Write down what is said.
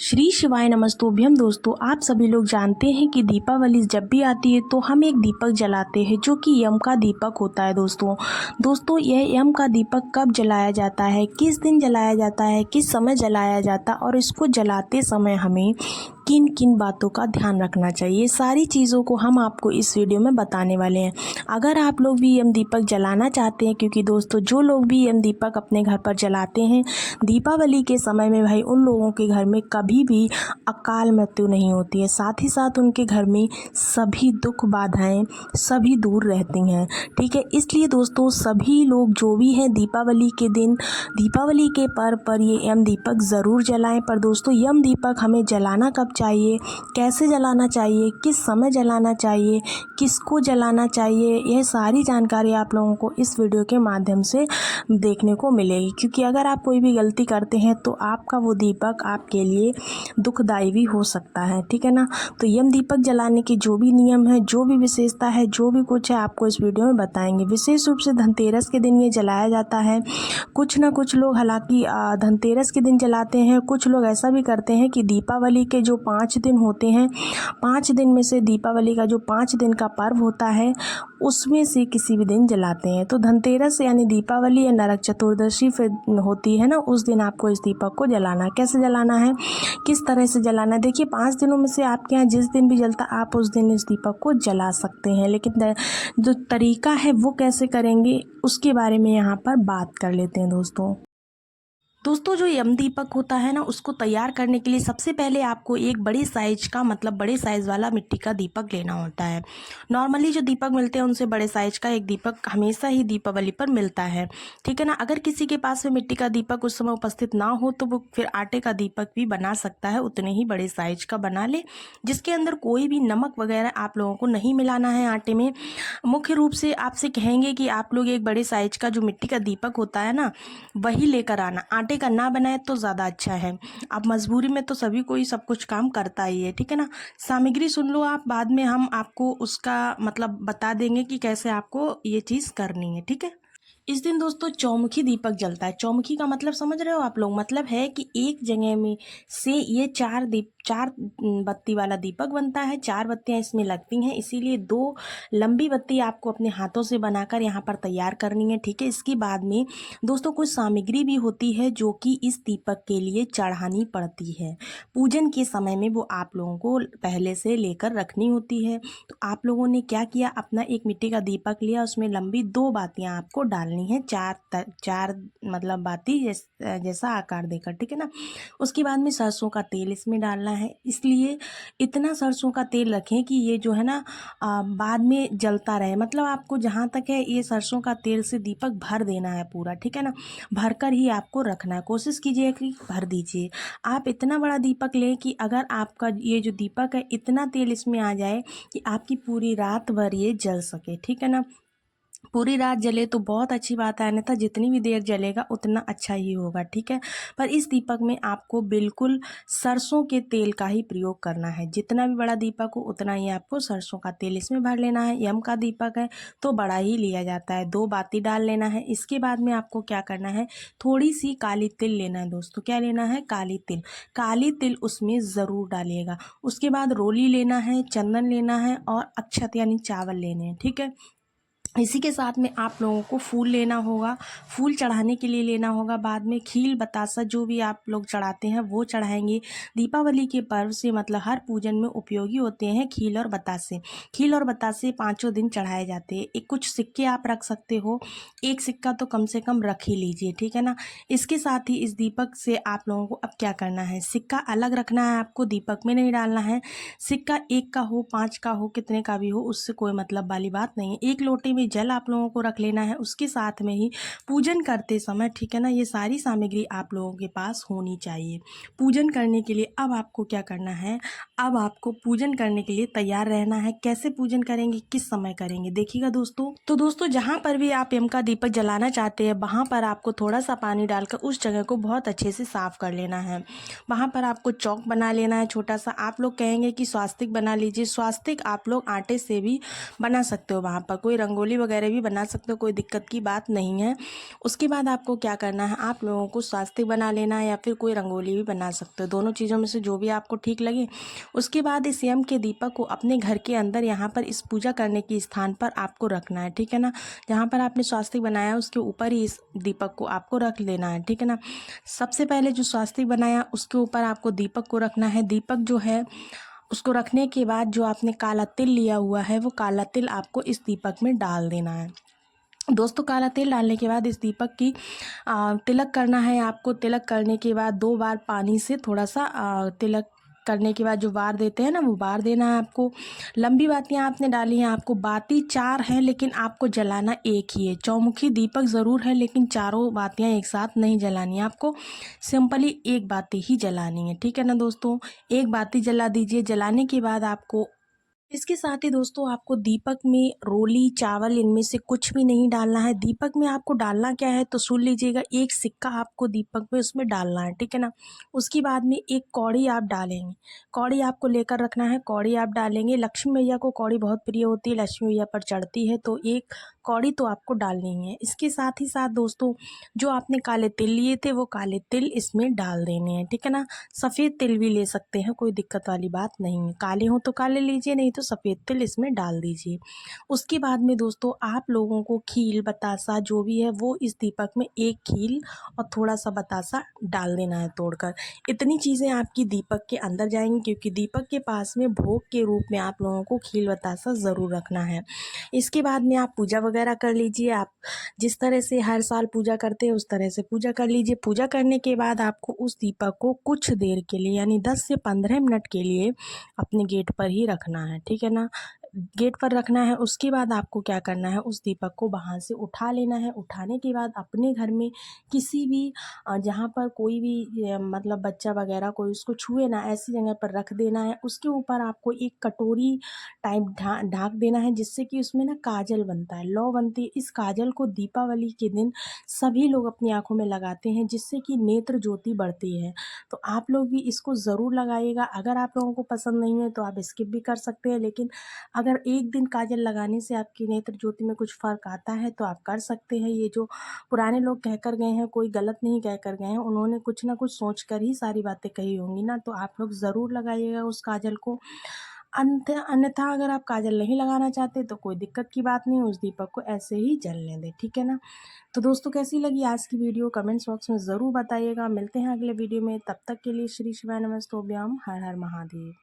श्री शिवाय नमस्तुभ्यम। दोस्तों, आप सभी लोग जानते हैं कि दीपावली जब भी आती है तो हम एक दीपक जलाते हैं जो कि यम का दीपक होता है। दोस्तों यह यम का दीपक कब जलाया जाता है, किस दिन जलाया जाता है, किस समय जलाया जाता है और इसको जलाते समय हमें किन किन बातों का ध्यान रखना चाहिए, सारी चीज़ों को हम आपको इस वीडियो में बताने वाले हैं। अगर आप लोग भी यम दीपक जलाना चाहते हैं, क्योंकि दोस्तों जो लोग भी यम दीपक अपने घर पर जलाते हैं दीपावली के समय में, भाई उन लोगों के घर में कभी भी अकाल मृत्यु नहीं होती है, साथ ही साथ उनके घर में सभी दुख बाधाएं सभी दूर रहती हैं। ठीक है, इसलिए दोस्तों सभी लोग जो भी हैं दीपावली के दिन, दीपावली के पर्व पर ये यम दीपक ज़रूर जलाएं। पर दोस्तों यम दीपक हमें जलाना कब चाहिए, कैसे जलाना चाहिए, किस समय जलाना चाहिए, किसको जलाना चाहिए, यह सारी जानकारी आप लोगों को इस वीडियो के माध्यम से देखने को मिलेगी। क्योंकि अगर आप कोई भी गलती करते हैं तो आपका वो दीपक आपके लिए दुखदाई भी हो सकता है। ठीक है ना, तो यम दीपक जलाने के जो भी नियम है, जो भी विशेषता है, जो भी कुछ है आपको इस वीडियो में बताएंगे। विशेष रूप से धनतेरस के दिन ये जलाया जाता है। कुछ ना कुछ लोग हालांकि धनतेरस के दिन जलाते हैं, कुछ लोग ऐसा भी करते हैं कि दीपावली के जो 5 दिन होते हैं, 5 दिन में से दीपावली का जो 5 दिन का पर्व होता है उसमें से किसी भी दिन जलाते हैं। तो धनतेरस यानी दीपावली या नरक चतुर्दशी फिर होती है ना, उस दिन आपको इस दीपक को जलाना है। कैसे जलाना है, किस तरह से जलाना है, देखिए 5 दिनों में से आपके यहाँ जिस दिन भी जलता आप उस दिन इस दीपक को जला सकते हैं। लेकिन जो तरीका है वो कैसे करेंगे उसके बारे में यहाँ पर बात कर लेते हैं। दोस्तों जो यम दीपक होता है ना, उसको तैयार करने के लिए सबसे पहले आपको एक बड़ी साइज का, मतलब बड़े साइज वाला मिट्टी का दीपक लेना होता है। नॉर्मली जो दीपक मिलते हैं उनसे बड़े साइज का एक दीपक हमेशा ही दीपावली पर मिलता है। ठीक है ना, अगर किसी के पास में मिट्टी का दीपक उस समय उपस्थित ना हो तो वो फिर आटे का दीपक भी बना सकता है, उतने ही बड़े साइज का बना ले, जिसके अंदर कोई भी नमक वगैरह आप लोगों को नहीं मिलाना है आटे में। मुख्य रूप से आपसे कहेंगे कि आप लोग एक बड़े साइज का जो मिट्टी का दीपक होता है ना वही लेकर आना, आटे का ना बनाए तो ज़्यादा अच्छा है। अब मजबूरी में तो सभी कोई सब कुछ काम करता ही है। ठीक है ना, सामग्री सुन लो आप, बाद में हम आपको उसका मतलब बता देंगे कि कैसे आपको ये चीज़ करनी है। ठीक है, इस दिन दोस्तों चौमुखी दीपक जलता है। चौमुखी का मतलब समझ रहे हो आप लोग, मतलब है कि एक जगह में से ये चार बत्ती वाला दीपक बनता है, 4 बत्तियां इसमें लगती हैं, इसीलिए 2 लंबी बत्ती आपको अपने हाथों से बनाकर यहाँ पर तैयार करनी है। ठीक है, इसके बाद में दोस्तों कुछ सामग्री भी होती है जो कि इस दीपक के लिए चढ़ानी पड़ती है। पूजन के समय में वो आप लोगों को पहले से लेकर रखनी होती है। तो आप लोगों ने क्या किया, अपना एक मिट्टी का दीपक लिया, उसमें लंबी 2 बातियां आपको डालनी है, चार मतलब बाती जैसा आकार देकर। ठीक है ना, उसके बाद में सरसों का तेल इसमें डालना है, इसलिए इतना सरसों का तेल रखें कि ये जो है ना बाद में जलता रहे। मतलब आपको जहाँ तक है ये सरसों का तेल से दीपक भर देना है पूरा। ठीक है ना, भर कर ही आपको रखना है, कोशिश कीजिए कि भर दीजिए। आप इतना बड़ा दीपक लें कि अगर आपका ये जो दीपक है इतना तेल इसमें आ जाए कि आपकी पूरी रात भर ये जल सके। ठीक है ना, पूरी रात जले तो बहुत अच्छी बात है, अन्यथा जितनी भी देर जलेगा उतना अच्छा ही होगा। ठीक है, पर इस दीपक में आपको बिल्कुल सरसों के तेल का ही प्रयोग करना है। जितना भी बड़ा दीपक हो उतना ही आपको सरसों का तेल इसमें भर लेना है। यम का दीपक है तो बड़ा ही लिया जाता है, 2 बाती डाल लेना है। इसके बाद में आपको क्या करना है, थोड़ी सी काली तिल लेना है। दोस्तों क्या लेना है, काली तिल। काली तिल उसमें ज़रूर डालिएगा। उसके बाद रोली लेना है, चंदन लेना है और अक्षत यानी चावल लेने हैं। ठीक है, इसी के साथ में आप लोगों को फूल लेना होगा, फूल चढ़ाने के लिए लेना होगा। बाद में खील बतासा जो भी आप लोग चढ़ाते हैं वो चढ़ाएंगे। दीपावली के पर्व से मतलब हर पूजन में उपयोगी होते हैं खील और बतासे। खील और बतासे 5 दिन चढ़ाए जाते हैं। एक कुछ सिक्के आप रख सकते हो, एक सिक्का तो कम से कम रख ही लीजिए। ठीक है ना, इसके साथ ही इस दीपक से आप लोगों को अब क्या करना है, सिक्का अलग रखना है, आपको दीपक में नहीं डालना है। सिक्का 1 का हो, 5 का हो, कितने का भी हो, उससे कोई मतलब वाली बात नहीं है। एक लोटे में जल आप लोगों को रख लेना है, उसके साथ में ही पूजन करते समय, ठीक है ना, ये सारी सामग्री आप लोगों के पास होनी चाहिए पूजन करने के लिए। अब आपको क्या करना है, अब आपको पूजन करने के लिए तैयार रहना है। कैसे पूजन करेंगे, किस समय करेंगे, देखिएगा दोस्तों। तो दोस्तों जहाँ पर भी आप यम का दीपक जलाना चाहते हैं वहाँ पर आपको थोड़ा सा पानी डालकर उस जगह को बहुत अच्छे से साफ कर लेना है। वहाँ पर आपको चौक बना लेना है छोटा सा। आप लोग कहेंगे कि स्वास्तिक बना लीजिए, स्वास्तिक आप लोग आटे से भी बना सकते हो। वहाँ पर कोई रंगोली रंगोली वगैरह भी बना सकते हो, कोई दिक्कत की बात नहीं है। उसके बाद आपको क्या करना है, आप लोगों को स्वास्तिक बना लेना है या फिर कोई रंगोली भी बना सकते हो, दोनों चीज़ों में से जो भी आपको ठीक लगे। उसके बाद इस यम के दीपक को अपने घर के अंदर यहाँ पर इस पूजा करने के स्थान पर आपको रखना है, ठीक है ना। जहाँ पर आपने स्वास्तिक बनाया उसके ऊपर ही इस दीपक को आपको रख लेना है, ठीक है ना। सबसे पहले जो स्वास्तिक बनाया उसके ऊपर आपको दीपक को रखना है। दीपक जो है उसको रखने के बाद जो आपने काला तिल लिया हुआ है वो काला तिल आपको इस दीपक में डाल देना है। दोस्तों काला तेल डालने के बाद इस दीपक की तिलक करना है आपको। तिलक करने के बाद 2 बार पानी से थोड़ा सा तिलक करने के बाद जो बार देते हैं ना वो बार देना है आपको। लंबी बातियाँ आपने डाली हैं, आपको बाती 4 हैं लेकिन आपको जलाना एक ही है। चौमुखी दीपक ज़रूर है लेकिन चारों बातियाँ एक साथ नहीं जलानी है आपको, सिंपली एक बाती ही जलानी है, ठीक है ना दोस्तों। एक बाती जला दीजिए। जलाने के बाद आपको इसके साथ ही दोस्तों आपको दीपक में रोली चावल इनमें से कुछ भी नहीं डालना है। दीपक में आपको डालना क्या है तो सुन लीजिएगा, एक सिक्का आपको दीपक में उसमें डालना है, ठीक है ना। उसके बाद में एक कौड़ी आप डालेंगे, कौड़ी आपको लेकर रखना है, कौड़ी आप डालेंगे। लक्ष्मी मैया को कौड़ी बहुत प्रिय होती है, लक्ष्मी मैया पर चढ़ती है, तो एक कौड़ी तो आपको डालनी है। इसके साथ ही साथ दोस्तों जो आपने काले तिल लिए थे वो काले तिल इसमें डाल देने हैं, ठीक है ना। सफ़ेद तिल भी ले सकते हैं, कोई दिक्कत वाली बात नहीं है। काले हो तो काले लीजिए, नहीं तो सफ़ेद तिल इसमें डाल दीजिए। उसके बाद में दोस्तों आप लोगों को खील बतासा जो भी है वो इस दीपक में एक खील और थोड़ा सा बतासा डाल देना है तोड़कर। इतनी चीज़ें आपकी दीपक के अंदर जाएंगी क्योंकि दीपक के पास में भोग के रूप में आप लोगों को खील बतासा ज़रूर रखना है। इसके बाद में आप पूजा वगैरह कर लीजिए। आप जिस तरह से हर साल पूजा करते हैं उस तरह से पूजा कर लीजिए। पूजा करने के बाद आपको उस दीपक को कुछ देर के लिए यानी 10 से 15 मिनट के लिए अपने गेट पर ही रखना है, ठीक है ना। गेट पर रखना है। उसके बाद आपको क्या करना है, उस दीपक को वहाँ से उठा लेना है। उठाने के बाद अपने घर में किसी भी जहाँ पर कोई भी मतलब बच्चा वगैरह कोई उसको छुए ना ऐसी जगह पर रख देना है। उसके ऊपर आपको एक कटोरी टाइप ढाक देना है जिससे कि उसमें ना काजल बनता है, लौ बनती है। इस काजल को दीपावली के दिन सभी लोग अपनी आँखों में लगाते हैं जिससे कि नेत्र ज्योति बढ़ती है। तो आप लोग भी इसको ज़रूर लगाइएगा। अगर आप लोगों को पसंद नहीं है तो आप स्किप भी कर सकते हैं, लेकिन अगर एक दिन काजल लगाने से आपकी नेत्र ज्योति में कुछ फ़र्क आता है तो आप कर सकते हैं। ये जो पुराने लोग कह कर गए हैं कोई गलत नहीं कह कर गए हैं, उन्होंने कुछ ना कुछ सोच कर ही सारी बातें कही होंगी ना। तो आप लोग ज़रूर लगाइएगा उस काजल को। अन्यथा अगर आप काजल नहीं लगाना चाहते तो कोई दिक्कत की बात नहीं, उस दीपक को ऐसे ही जलने दें, ठीक है ना। तो दोस्तों कैसी लगी आज की वीडियो कमेंट्स बॉक्स में ज़रूर बताइएगा। मिलते हैं अगले वीडियो में, तब तक के लिए श्री शिवाय नमस्तोभ्याम, हर हर महादेव।